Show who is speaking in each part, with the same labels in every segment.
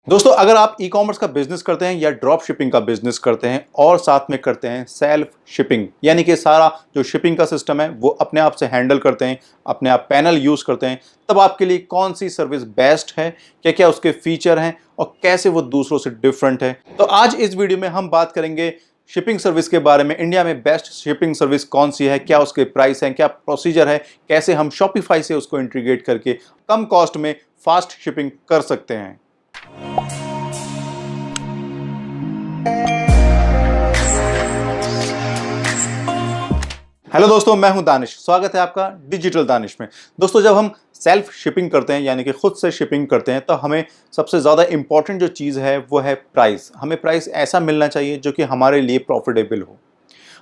Speaker 1: दोस्तों, अगर आप ई कॉमर्स का बिजनेस करते हैं या ड्रॉप शिपिंग का बिजनेस करते हैं और साथ में करते हैं सेल्फ शिपिंग, यानी कि सारा जो शिपिंग का सिस्टम है वो अपने आप से हैंडल करते हैं, अपने आप पैनल यूज करते हैं, तब आपके लिए कौन सी सर्विस बेस्ट है, क्या क्या उसके फीचर हैं और कैसे वो दूसरों से डिफरेंट है। तो आज इस वीडियो में हम बात करेंगे शिपिंग सर्विस के बारे में। इंडिया में बेस्ट शिपिंग सर्विस कौन सी है, क्या उसके प्राइस हैं, क्या प्रोसीजर है, कैसे हम शॉपिफाई से उसको इंटीग्रेट करके कम कॉस्ट में फास्ट शिपिंग कर सकते हैं। हेलो दोस्तों, मैं हूं दानिश। स्वागत है आपका डिजिटल दानिश में। दोस्तों, जब हम सेल्फ शिपिंग करते हैं यानी कि खुद से शिपिंग करते हैं तो हमें सबसे ज़्यादा इंपॉर्टेंट जो चीज़ है वो है प्राइस। हमें प्राइस ऐसा मिलना चाहिए जो कि हमारे लिए प्रॉफिटेबल हो।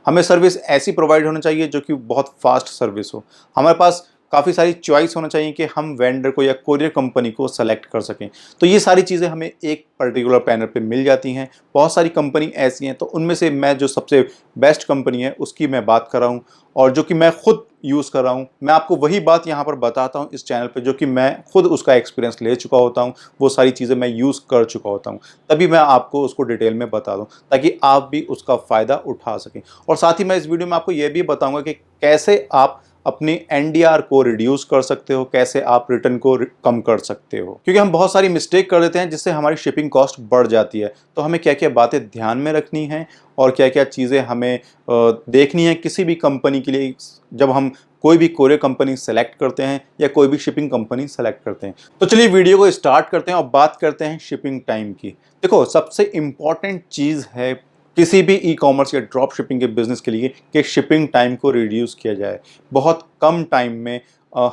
Speaker 1: हमें सर्विस ऐसी प्रोवाइड होनी चाहिए जो कि बहुत फास्ट सर्विस हो। हमारे पास काफ़ी सारी चॉइस होना चाहिए कि हम वेंडर को या कोरियर कंपनी को सेलेक्ट कर सकें। तो ये सारी चीज़ें हमें एक पर्टिकुलर पैनल पे मिल जाती हैं। बहुत सारी कंपनी ऐसी हैं, तो उनमें से मैं जो सबसे बेस्ट कंपनी है उसकी मैं बात कर रहा हूँ और जो कि मैं खुद यूज़ कर रहा हूँ। मैं आपको वही बात यहाँ पर बताता हूँ इस चैनल पे जो कि मैं खुद उसका एक्सपीरियंस ले चुका होता हूँ, वो सारी चीज़ें मैं यूज़ कर चुका होता हूँ, तभी मैं आपको उसको डिटेल में बता दूँ ताकि आप भी उसका फ़ायदा उठा सकें। और साथ ही मैं इस वीडियो में आपको ये भी बताऊँगा कि कैसे आप अपनी एनडीआर को रिड्यूस कर सकते हो, कैसे आप रिटर्न को कम कर सकते हो, क्योंकि हम बहुत सारी मिस्टेक कर देते हैं जिससे हमारी शिपिंग कॉस्ट बढ़ जाती है। तो हमें क्या क्या बातें ध्यान में रखनी है और क्या क्या चीज़ें हमें देखनी है किसी भी कंपनी के लिए जब हम कोई भी कोरियर कंपनी सेलेक्ट करते हैं या कोई भी शिपिंग कंपनी सेलेक्ट करते हैं। तो चलिए वीडियो को स्टार्ट करते हैं और बात करते हैं शिपिंग टाइम की। देखो, सबसे इम्पॉर्टेंट चीज़ है किसी भी ई कॉमर्स या ड्रॉप शिपिंग के बिजनेस के लिए कि शिपिंग टाइम को रिड्यूस किया जाए। बहुत कम टाइम में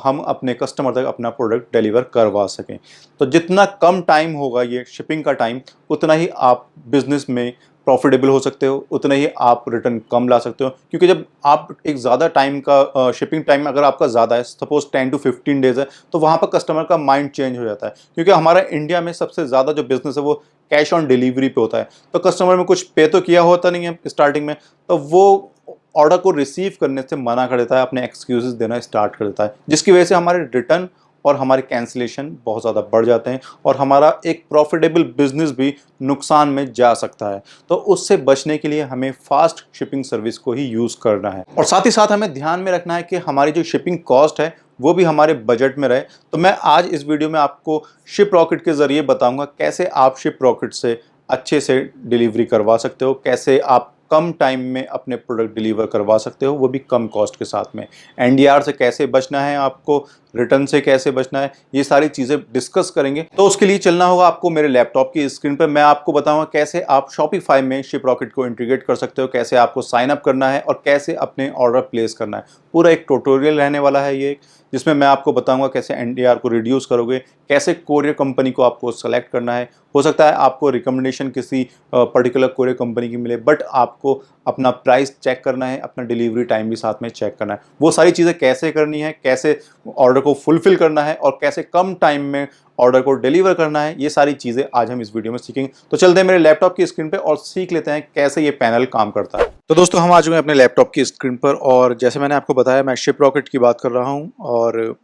Speaker 1: हम अपने कस्टमर तक अपना प्रोडक्ट डिलीवर करवा सकें। तो जितना कम टाइम होगा ये शिपिंग का टाइम, उतना ही आप बिजनेस में प्रॉफिटेबल हो सकते हो, उतना ही आप रिटर्न कम ला सकते हो। क्योंकि जब आप एक ज़्यादा टाइम का शिपिंग टाइम अगर आपका ज़्यादा है, सपोज 10 to 15 डेज़ है, तो वहाँ पर कस्टमर का माइंड चेंज हो जाता है। क्योंकि हमारा इंडिया में सबसे ज़्यादा जो बिज़नेस है वो कैश ऑन डिलीवरी पे होता है। तो कस्टमर में कुछ पे तो किया होता नहीं है स्टार्टिंग में, तो वो ऑर्डर को रिसीव करने से मना कर देता है, अपने एक्सक्यूजेस देना स्टार्ट कर देता है, जिसकी वजह से हमारे रिटर्न और हमारे कैंसिलेशन बहुत ज़्यादा बढ़ जाते हैं और हमारा एक प्रॉफिटेबल बिजनेस भी नुकसान में जा सकता है। तो उससे बचने के लिए हमें फास्ट शिपिंग सर्विस को ही यूज़ करना है और साथ ही साथ हमें ध्यान में रखना है कि हमारी जो शिपिंग कॉस्ट है वो भी हमारे बजट में रहे। तो मैं आज इस वीडियो में आपको शिप रॉकेट के ज़रिए बताऊंगा कैसे आप शिप रॉकेट से अच्छे से डिलीवरी करवा सकते हो, कैसे आप कम टाइम में अपने प्रोडक्ट डिलीवर करवा सकते हो, वो भी कम कॉस्ट के साथ में। एनडीआर से कैसे बचना है आपको, रिटर्न से कैसे बचना है, ये सारी चीज़ें डिस्कस करेंगे। तो उसके लिए चलना होगा आपको मेरे लैपटॉप की स्क्रीन पर। मैं आपको बताऊंगा कैसे आप शॉपिफाई में शिप रॉकेट को इंटीग्रेट कर सकते हो, कैसे आपको साइन अप करना है और कैसे अपने ऑर्डर प्लेस करना है। पूरा एक ट्यूटोरियल रहने वाला है ये, जिसमें मैं आपको बताऊंगा कैसे एनडीआर को रिड्यूस करोगे, कैसे कोरियर कंपनी को आपको सेलेक्ट करना है। हो सकता है आपको रिकमेंडेशन किसी पर्टिकुलर कोरियर कंपनी की मिले, बट आपको अपना प्राइस चेक करना है, अपना डिलीवरी टाइम भी साथ में चेक करना है। वो सारी चीज़ें कैसे करनी है, कैसे ऑर्डर को फुलफिल करना है और कैसे कम टाइम में ऑर्डर को डिलीवर करना है, ये सारी चीज़ें आज हम इस वीडियो में सीखेंगे। तो चलते हैं मेरे लैपटॉप की स्क्रीन पे और सीख लेते हैं कैसे ये पैनल काम करता है। तो दोस्तों, हम आ चुके हैं अपने लैपटॉप की स्क्रीन पर और जैसे मैंने आपको बताया, मैं शिप रॉकेट की बात कर रहा हूँ और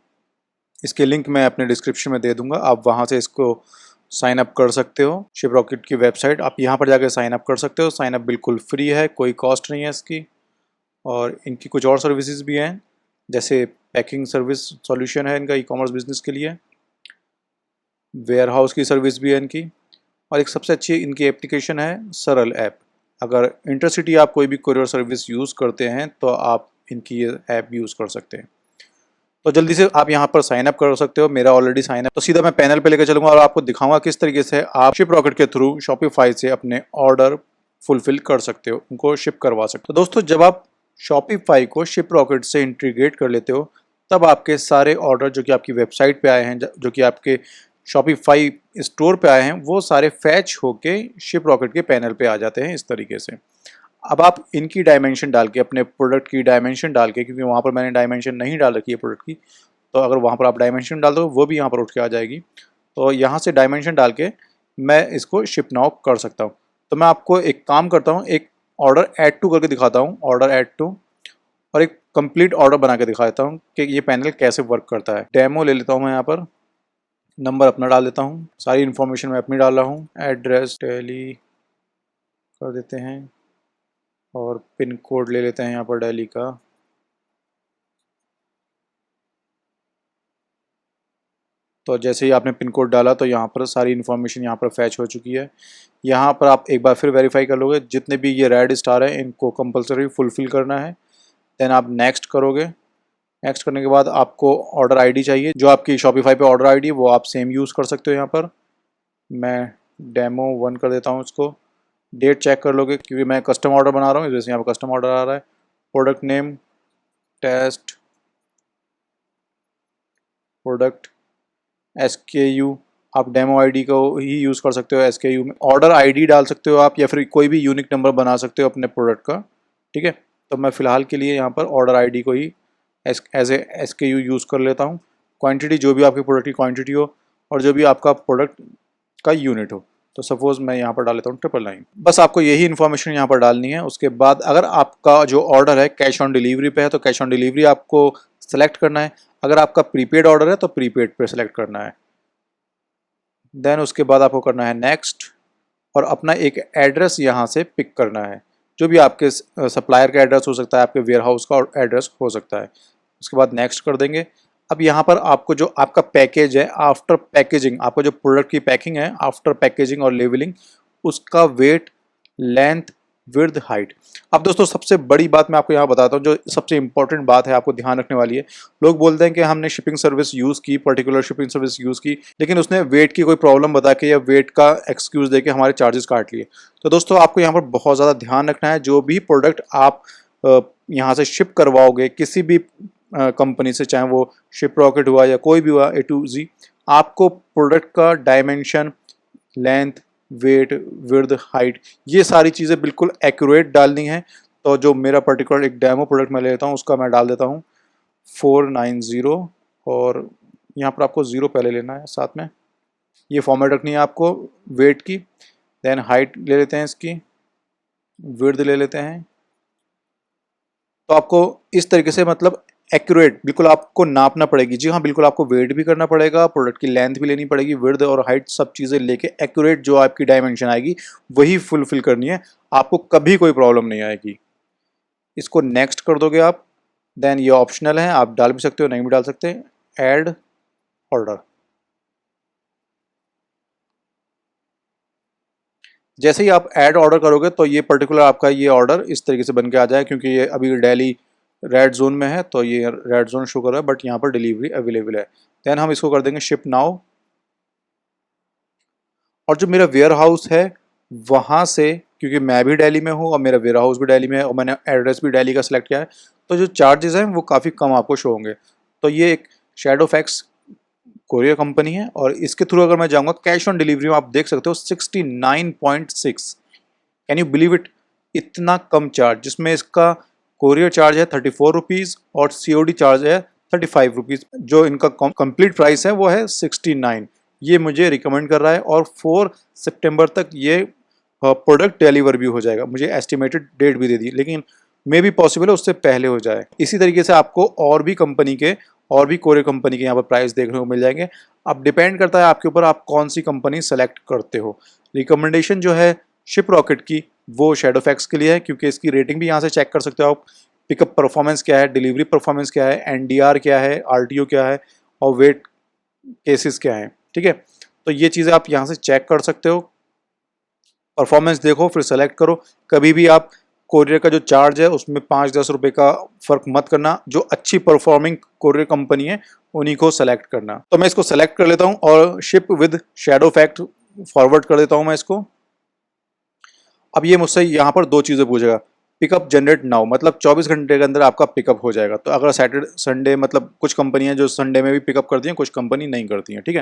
Speaker 1: इसके लिंक मैं अपने डिस्क्रिप्शन में दे दूंगा। आप वहाँ से इसको साइन अप कर सकते हो। शिप रॉकेट की वेबसाइट, आप यहाँ पर जाकर साइन अप कर सकते हो। साइन अप बिल्कुल फ्री है, कोई कॉस्ट नहीं है इसकी। और इनकी कुछ और सर्विसेज भी हैं, जैसे पैकिंग सर्विस सॉल्यूशन है इनका ई कॉमर्स बिजनेस के लिए, वेयर हाउस की सर्विस भी है इनकी, और एक सबसे अच्छी इनकी एप्लीकेशन है सरल ऐप। अगर इंटरसिटी आप कोई भी कोरियर सर्विस यूज़ करते हैं तो आप इनकी ये ऐप यूज़ कर सकते हैं। तो जल्दी से आप यहाँ पर साइन अप कर सकते हो। मेरा ऑलरेडी साइन अप, तो सीधा मैं पैनल पे लेकर चलूँगा और आपको दिखाऊंगा किस तरीके से आप शिप रॉकेट के थ्रू शॉपिफाई से अपने ऑर्डर फुलफिल कर सकते हो, उनको शिप करवा सकते हो। तो दोस्तों, जब आप शॉपिफाई को शिप रॉकेट से इंटीग्रेट कर लेते हो, तब आपके सारे ऑर्डर जो कि आपकी वेबसाइट पे आए हैं, जो कि आपके शॉपिफाई स्टोर पे आए हैं, वो सारे फैच होके शिप रॉकेट के पैनल पे आ जाते हैं इस तरीके से। अब आप इनकी डायमेंशन डाल के, अपने प्रोडक्ट की डायमेंशन डाल के, क्योंकि वहाँ पर मैंने डायमेंशन नहीं डाल रखी है प्रोडक्ट की, तो अगर वहाँ पर आप डायमेंशन डाल दो वो भी यहाँ पर उठ के आ जाएगी। तो यहाँ से डायमेंशन डाल के मैं इसको शिप नाउ कर सकता हूँ। तो मैं आपको एक काम करता हूँ, एक ऑर्डर ऐड टू करके दिखाता हूँ, ऑर्डर ऐड टू, और एक कंप्लीट ऑर्डर बना के दिखा देता हूँ कि ये पैनल कैसे वर्क करता है। डेमो ले लेता हूँ मैं यहाँ पर। नंबर अपना डाल देता हूँ, सारी इन्फॉर्मेशन मैं अपनी डाल रहा हूँ, एड्रेस दिल्ली कर देते हैं और पिन कोड ले लेते हैं यहाँ पर दिल्ली का। तो जैसे ही आपने पिन कोड डाला तो यहाँ पर सारी इन्फॉर्मेशन यहाँ पर फैच हो चुकी है। यहाँ पर आप एक बार फिर वेरीफाई कर लोगे, जितने भी ये रेड स्टार है इनको कंपलसरी फुलफिल करना है। देन आप नेक्स्ट करोगे। नेक्स्ट करने के बाद आपको ऑर्डर आईडी चाहिए, जो आपकी शॉपिफाई पे ऑर्डर आईडी वो आप सेम यूज़ कर सकते हो। यहाँ पर मैं डेमो 1 कर देता हूँ इसको। डेट चेक कर लोगे क्योंकि मैं कस्टम ऑर्डर बना रहा हूँ, जैसे यहाँ पर कस्टम ऑर्डर आ रहा है। Product name test product SKU, आप डेमो आईडी को ही यूज़ कर सकते हो। SKU में ऑर्डर आईडी डाल सकते हो आप, या फिर कोई भी यूनिक नंबर बना सकते हो अपने प्रोडक्ट का, ठीक है। तो मैं फ़िलहाल के लिए यहाँ पर ऑर्डर आईडी को ही एज ए SKU यूज़ कर लेता हूँ। क्वांटिटी जो भी आपके प्रोडक्ट की क्वांटिटी हो और जो भी आपका प्रोडक्ट का यूनिट हो, तो सपोज़ मैं यहाँ पर डाल लेता हूँ 999। बस आपको यही इन्फॉर्मेशन यहाँ पर डालनी है। उसके बाद अगर आपका जो ऑर्डर है कैश ऑन डिलीवरी पे है तो कैश ऑन डिलीवरी आपको सेलेक्ट करना है। अगर आपका प्रीपेड ऑर्डर है तो प्रीपेड पे सेलेक्ट करना है। देन उसके बाद आपको करना है नेक्स्ट और अपना एक एड्रेस यहाँ से पिक करना है, जो भी आपके सप्लायर का एड्रेस हो सकता है, आपके वेयर हाउस का एड्रेस हो सकता है। उसके बाद नेक्स्ट कर देंगे। अब यहाँ पर आपको जो आपका पैकेज है आफ्टर पैकेजिंग, आपका जो प्रोडक्ट की पैकिंग है आफ्टर पैकेजिंग और लेवलिंग, उसका वेट, लेंथ, विड्थ, हाइट। अब दोस्तों सबसे बड़ी बात मैं आपको यहाँ बताता हूँ, जो सबसे इंपॉर्टेंट बात है आपको ध्यान रखने वाली है। लोग बोलते हैं कि हमने शिपिंग सर्विस यूज़ की, पर्टिकुलर शिपिंग सर्विस यूज़ की, लेकिन उसने वेट की कोई प्रॉब्लम बता के या वेट का एक्सक्यूज़ दे के हमारे चार्जेस काट लिए। तो दोस्तों आपको यहाँ पर बहुत ज़्यादा ध्यान रखना है। जो भी प्रोडक्ट आप यहाँ से शिप करवाओगे किसी भी कंपनी से, चाहे वो शिप रॉकेट हुआ या कोई भी हुआ A to Z, आपको प्रोडक्ट का dimension, length, weight, width, height, ये सारी चीज़ें बिल्कुल एक्यूरेट डालनी है। तो जो मेरा पर्टिकुलर एक डेमो प्रोडक्ट मैं लेता हूँ उसका मैं डाल देता हूँ 490 और यहाँ पर आपको 0 पहले लेना है साथ में। ये फॉर्मेट रखनी है आपको वेट की। देन हाइट ले लेते हैं इसकी, विड्थ ले लेते हैं। तो आपको इस तरीके से मतलब एक्यूरेट बिल्कुल आपको नापना पड़ेगी। जी हाँ, बिल्कुल आपको वेट भी करना पड़ेगा, प्रोडक्ट की लेंथ भी लेनी पड़ेगी, विड्थ और हाइट सब चीज़ें लेके एक्यूरेट जो आपकी डायमेंशन आएगी वही फुलफिल करनी है। आपको कभी कोई प्रॉब्लम नहीं आएगी। इसको नेक्स्ट कर दोगे आप। देन ये ऑप्शनल है, आप डाल भी सकते हो, नहीं भी डाल सकते। Add order. जैसे ही आप ऐड ऑर्डर करोगे तो ये पर्टिकुलर आपका ये ऑर्डर इस तरीके से बन के आ जाए, क्योंकि ये अभी दिल्ली रेड जोन में है तो ये रेड जोन शो कर रहा है, बट यहाँ पर डिलीवरी अवेलेबल है। देन हम इसको कर देंगे शिप नाउ। और जो मेरा वेयर हाउस है वहाँ से, क्योंकि मैं भी दिल्ली में हूँ और मेरा वेयर हाउस भी दिल्ली में है और मैंने एड्रेस भी दिल्ली का सिलेक्ट किया है, तो जो चार्जेस हैं वो काफ़ी कम आपको शो होंगे। तो ये एक शैडोफैक्स कोरियर कंपनी है और इसके थ्रू अगर मैं जाऊँगा कैश ऑन डिलीवरी में आप देख सकते हो 69.6। कैन यू बिलीव इट, इतना कम चार्ज, जिसमें इसका कोरियर चार्ज है 34 रुपीज़ और COD चार्ज है 35 रुपीज़। जो इनका कंप्लीट प्राइस है वो है 69। ये मुझे रिकमेंड कर रहा है और 4 सितंबर तक ये प्रोडक्ट डिलीवर भी हो जाएगा। मुझे एस्टिमेटेड डेट भी दे दी, लेकिन मे भी पॉसिबल है उससे पहले हो जाए। इसी तरीके से आपको और भी कंपनी के, और भी कोरियर कंपनी के यहाँ पर प्राइस देखने को मिल जाएंगे। अब डिपेंड करता है आपके ऊपर आप कौन सी कंपनी सेलेक्ट करते हो। रिकमेंडेशन जो है शिप रॉकेट की वो शैडोफैक्स के लिए है, क्योंकि इसकी रेटिंग भी यहाँ से चेक कर सकते हो आप। पिकअप परफॉर्मेंस क्या है, डिलीवरी परफॉर्मेंस क्या है, NDR क्या है, RTO क्या है और वेट केसेस क्या है, ठीक है। तो ये चीज़ें आप यहाँ से चेक कर सकते हो। परफॉर्मेंस देखो फिर सेलेक्ट करो। कभी भी आप कोरियर का जो चार्ज है उसमें 5-10 रुपये का फ़र्क मत करना। जो अच्छी परफॉर्मिंग कोरियर कंपनी है उन्हीं को सेलेक्ट करना। तो मैं इसको सेलेक्ट कर लेता हूँ और शिप विद शैडोफैक्स फॉरवर्ड कर देता हूँ मैं इसको। अब ये मुझसे यहाँ पर दो चीज़ें पूछेगा। पिकअप जनरेट नाउ, मतलब 24 घंटे के अंदर आपका पिकअप हो जाएगा। तो अगर सैटरडे संडे, मतलब कुछ कंपनियां जो संडे में भी पिकअप करती हैं, कुछ कंपनी नहीं करती हैं, ठीक है।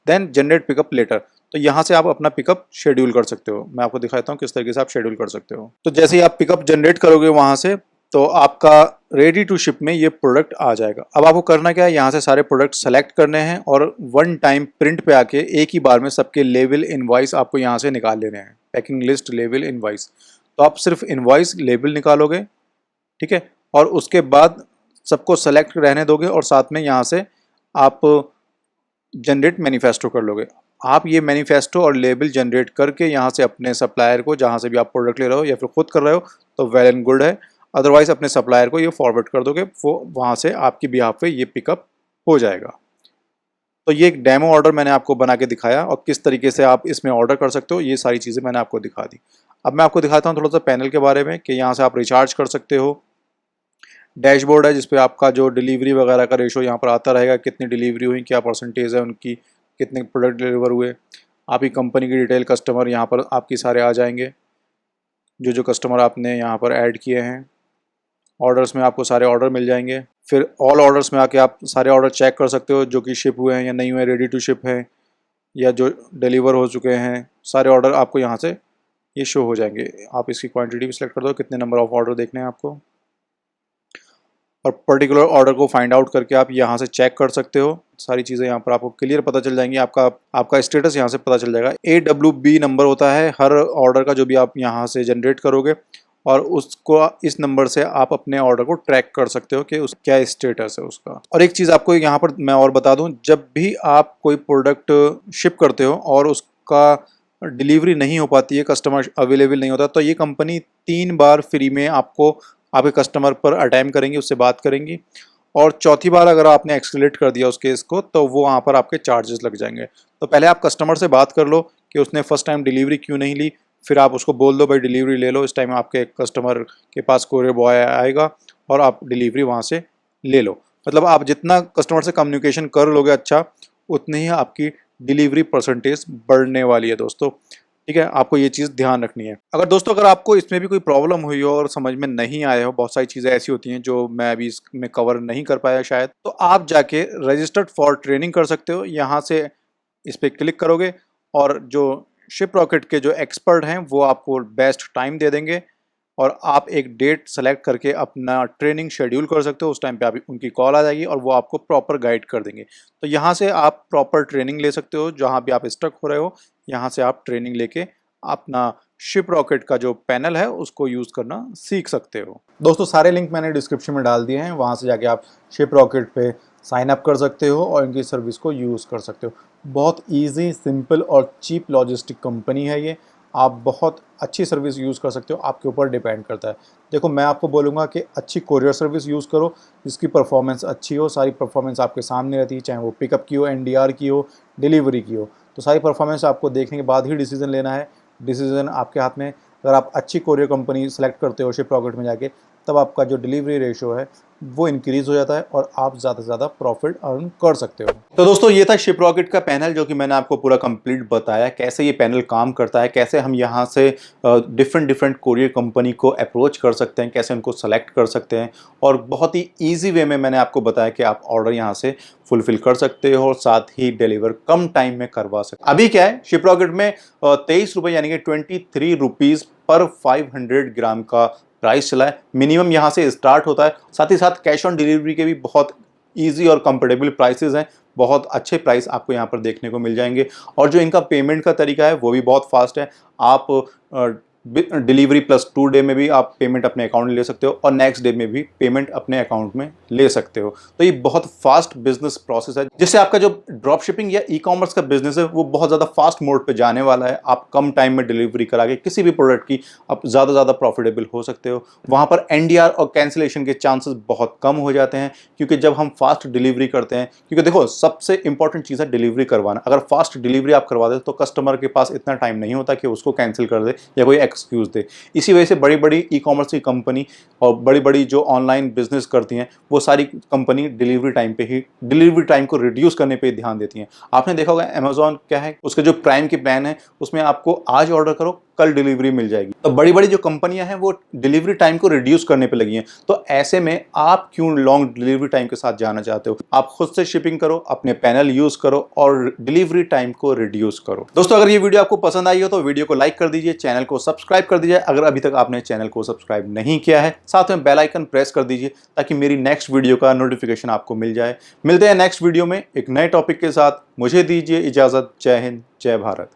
Speaker 1: देन जनरेट पिकअप लेटर, तो यहाँ से आप अपना पिकअप शेड्यूल कर सकते हो। मैं आपको दिखाता हूँ किस तरीके से आप शेड्यूल कर सकते हो। तो जैसे ही आप पिकअप जनरेट करोगे वहाँ से, तो आपका रेडी टू शिप में ये प्रोडक्ट आ जाएगा। अब आपको करना क्या है, यहाँ से सारे प्रोडक्ट सेलेक्ट करने हैं और वन टाइम प्रिंट पे आके एक ही बार में सबके लेवल इनवॉइस आपको यहाँ से निकाल लेने हैं। Packing list, level, invoice. तो आप सिर्फ इनवॉइस, लेवल निकालोगे, ठीक है, और उसके बाद सबको सेलेक्ट रहने दोगे और साथ में यहाँ से आप जनरेट मैनिफेस्टो कर लोगे। आप ये मैनिफेस्टो और लेबल जनरेट करके यहाँ से अपने सप्लायर को, जहाँ से भी आप प्रोडक्ट ले रहे हो या फिर खुद कर रहे हो, तो वेल एंड गुड है। अदरवाइज अपने सप्लायर को ये फॉरवर्ड कर दोगे, वो वहाँ से आपकी बिहाफ पे ये पिकअप हो जाएगा। तो ये एक डेमो ऑर्डर मैंने आपको बना के दिखाया, और किस तरीके से आप इसमें ऑर्डर कर सकते हो, ये सारी चीज़ें मैंने आपको दिखा दी। अब मैं आपको दिखाता हूँ थोड़ा सा पैनल के बारे में, कि यहाँ से आप रिचार्ज कर सकते हो। डैशबोर्ड है जिसपे आपका जो डिलीवरी वगैरह का रेशो यहाँ पर आता रहेगा, कितनी डिलीवरी हुई, क्या परसेंटेज है उनकी, कितने प्रोडक्ट डिलीवर हुए। आपकी कंपनी की डिटेल, कस्टमर यहाँ पर आपके सारे आ जाएंगे, जो कस्टमर आपने यहाँ पर ऐड किए हैं। ऑर्डर्स में आपको सारे ऑर्डर मिल जाएंगे। फिर ऑल ऑर्डर्स में आके आप सारे ऑर्डर चेक कर सकते हो, जो कि शिप हुए हैं या नहीं हुए, रेडी टू शिप हैं या जो डिलीवर हो चुके हैं। सारे ऑर्डर आपको यहाँ से ये शो हो जाएंगे। आप इसकी क्वांटिटी भी सिलेक्ट कर दो, कितने नंबर ऑफ ऑर्डर देखने हैं आपको, और पर्टिकुलर ऑर्डर को फाइंड आउट करके आप यहाँ से चेक कर सकते हो। सारी चीज़ें यहाँ पर आपको क्लियर पता चल जाएंगी। आपका स्टेटस यहाँ से पता चल जाएगा। AWB नंबर होता है हर ऑर्डर का, जो भी आप यहाँ से जनरेट करोगे, और उसको इस नंबर से आप अपने ऑर्डर को ट्रैक कर सकते हो कि उस क्या स्टेटस है उसका। और एक चीज़ आपको यहाँ पर मैं और बता दूँ, जब भी आप कोई प्रोडक्ट शिप करते हो और उसका डिलीवरी नहीं हो पाती है, कस्टमर अवेलेबल नहीं होता, तो ये कंपनी 3 बार फ्री में आपको आपके कस्टमर पर अटेम्प्ट करेंगी, उससे बात करेंगी, और चौथी बार अगर आपने एक्सकेलेट कर दिया उस केस को, तो वो वहाँ पर आपके चार्जेस लग जाएंगे। तो पहले आप कस्टमर से बात कर लो कि उसने फर्स्ट टाइम डिलीवरी क्यों नहीं ली, फिर आप उसको बोल दो भाई डिलीवरी ले लो। इस टाइम आपके कस्टमर के पास कोरियर बॉय आएगा और आप डिलीवरी वहाँ से ले लो। मतलब आप जितना कस्टमर से कम्युनिकेशन कर लोगे अच्छा, उतनी ही आपकी डिलीवरी परसेंटेज बढ़ने वाली है दोस्तों। ठीक है, आपको ये चीज़ ध्यान रखनी है। अगर आपको इसमें भी कोई प्रॉब्लम हुई हो और समझ में नहीं आया हो, बहुत सारी चीज़ें ऐसी होती हैं जो मैं अभी इसमें कवर नहीं कर पाया शायद, तो आप जाके रजिस्टर्ड फॉर ट्रेनिंग कर सकते हो। यहाँ से इस पर क्लिक करोगे और जो शिप रॉकेट के जो एक्सपर्ट हैं वो आपको बेस्ट टाइम दे देंगे, और आप एक डेट सेलेक्ट करके अपना ट्रेनिंग शेड्यूल कर सकते हो। उस टाइम पे आप उनकी कॉल आ जाएगी और वो आपको प्रॉपर गाइड कर देंगे। तो यहाँ से आप प्रॉपर ट्रेनिंग ले सकते हो। जहाँ भी आप स्टक हो रहे हो, यहाँ से आप ट्रेनिंग लेके अपना शिप रॉकेट का जो पैनल है उसको यूज़ करना सीख सकते हो। दोस्तों सारे लिंक मैंने डिस्क्रिप्शन में डाल दिए हैं, वहाँ से जाके आप शिप रॉकेट पे साइन अप कर सकते हो और इनकी सर्विस को यूज़ कर सकते हो। बहुत ईजी, सिंपल और चीप लॉजिस्टिक कंपनी है ये। आप बहुत अच्छी सर्विस यूज़ कर सकते हो, आपके ऊपर डिपेंड करता है। देखो मैं आपको बोलूँगा कि अच्छी कोरियर सर्विस यूज़ करो जिसकी परफॉर्मेंस अच्छी हो। सारी परफॉर्मेंस आपके सामने रहती है, चाहे वो पिकअप की हो, NDR की हो, डिलीवरी की हो। तो सारी परफॉर्मेंस आपको देखने के बाद ही डिसीजन लेना है। डिसीजन आपके हाथ में। अगर आप अच्छी कोरियर कंपनी सेलेक्ट करते हो शिप रॉकेट में जाके, तब आपका जो डिलीवरी रेशो है वो इंक्रीज़ हो जाता है और आप ज़्यादा से ज़्यादा प्रॉफिट अर्न कर सकते हो। तो दोस्तों ये था शिप रॉकेट का पैनल, जो कि मैंने आपको पूरा कंप्लीट बताया कैसे ये पैनल काम करता है, कैसे हम यहाँ से डिफरेंट कोरियर कंपनी को अप्रोच कर सकते हैं, कैसे उनको सेलेक्ट कर सकते हैं, और बहुत ही ईजी वे में मैंने आपको बताया कि आप ऑर्डर यहाँ से फुलफिल कर सकते हो और साथ ही डिलीवर कम टाइम में करवा सकते। अभी क्या है, शिप रॉकेट में 23 रुपये यानी कि 23 रुपीज़ पर 500 ग्राम का प्राइस चला है। मिनिमम यहाँ से स्टार्ट होता है। साथ ही साथ कैश ऑन डिलीवरी के भी बहुत इजी और कंफर्टेबल प्राइसेस हैं। बहुत अच्छे प्राइस आपको यहाँ पर देखने को मिल जाएंगे, और जो इनका पेमेंट का तरीका है वो भी बहुत फास्ट है। आप डिलीवरी +2 डे में भी आप पेमेंट अपने अकाउंट में ले सकते हो, और नेक्स्ट डे में भी पेमेंट अपने अकाउंट में ले सकते हो। तो ये बहुत फास्ट बिजनेस प्रोसेस है, जिससे आपका जो ड्रॉप शिपिंग या ई-कॉमर्स का बिजनेस है वो बहुत ज़्यादा फास्ट मोड पे जाने वाला है। आप कम टाइम में डिलीवरी करा के किसी भी प्रोडक्ट की आप ज़्यादा प्रॉफिटेबल हो सकते हो। वहाँ पर NDR और कैंसिलेशन के चांसेस बहुत कम हो जाते हैं, क्योंकि जब हम फास्ट डिलीवरी करते हैं, क्योंकि देखो सबसे इंपॉर्टेंट चीज़ है डिलीवरी करवाना। अगर फास्ट डिलीवरी आप करवा दे तो कस्टमर के पास इतना टाइम नहीं होता कि उसको कैंसिल कर दे या कोई एक्सक्यूज़ दे। इसी वजह से बड़ी बड़ी ई-कॉमर्स की कंपनी और बड़ी बड़ी जो ऑनलाइन बिजनेस करती हैं, वो सारी कंपनी डिलीवरी टाइम को रिड्यूस करने पे ध्यान देती हैं। आपने देखा होगा अमेज़ॉन क्या है, उसके जो प्राइम के प्लान है उसमें आपको आज ऑर्डर करो कल डिलीवरी मिल जाएगी। तो बड़ी बड़ी जो कंपनियां हैं वो डिलीवरी टाइम को रिड्यूस करने पे लगी हैं। तो ऐसे में आप क्यों लॉन्ग डिलीवरी टाइम के साथ जाना चाहते हो? आप खुद से शिपिंग करो, अपने पैनल यूज करो और डिलीवरी टाइम को रिड्यूस करो। दोस्तों अगर ये वीडियो आपको पसंद आई हो तो वीडियो को लाइक कर दीजिए, चैनल को सब्सक्राइब कर दीजिए अगर अभी तक आपने चैनल को सब्सक्राइब नहीं किया है। साथ में बेल आइकन प्रेस कर दीजिए ताकि मेरी नेक्स्ट वीडियो का नोटिफिकेशन आपको मिल जाए। मिलते हैं नेक्स्ट वीडियो में एक नए टॉपिक के साथ। मुझे दीजिए इजाजत। जय हिंद, जय भारत।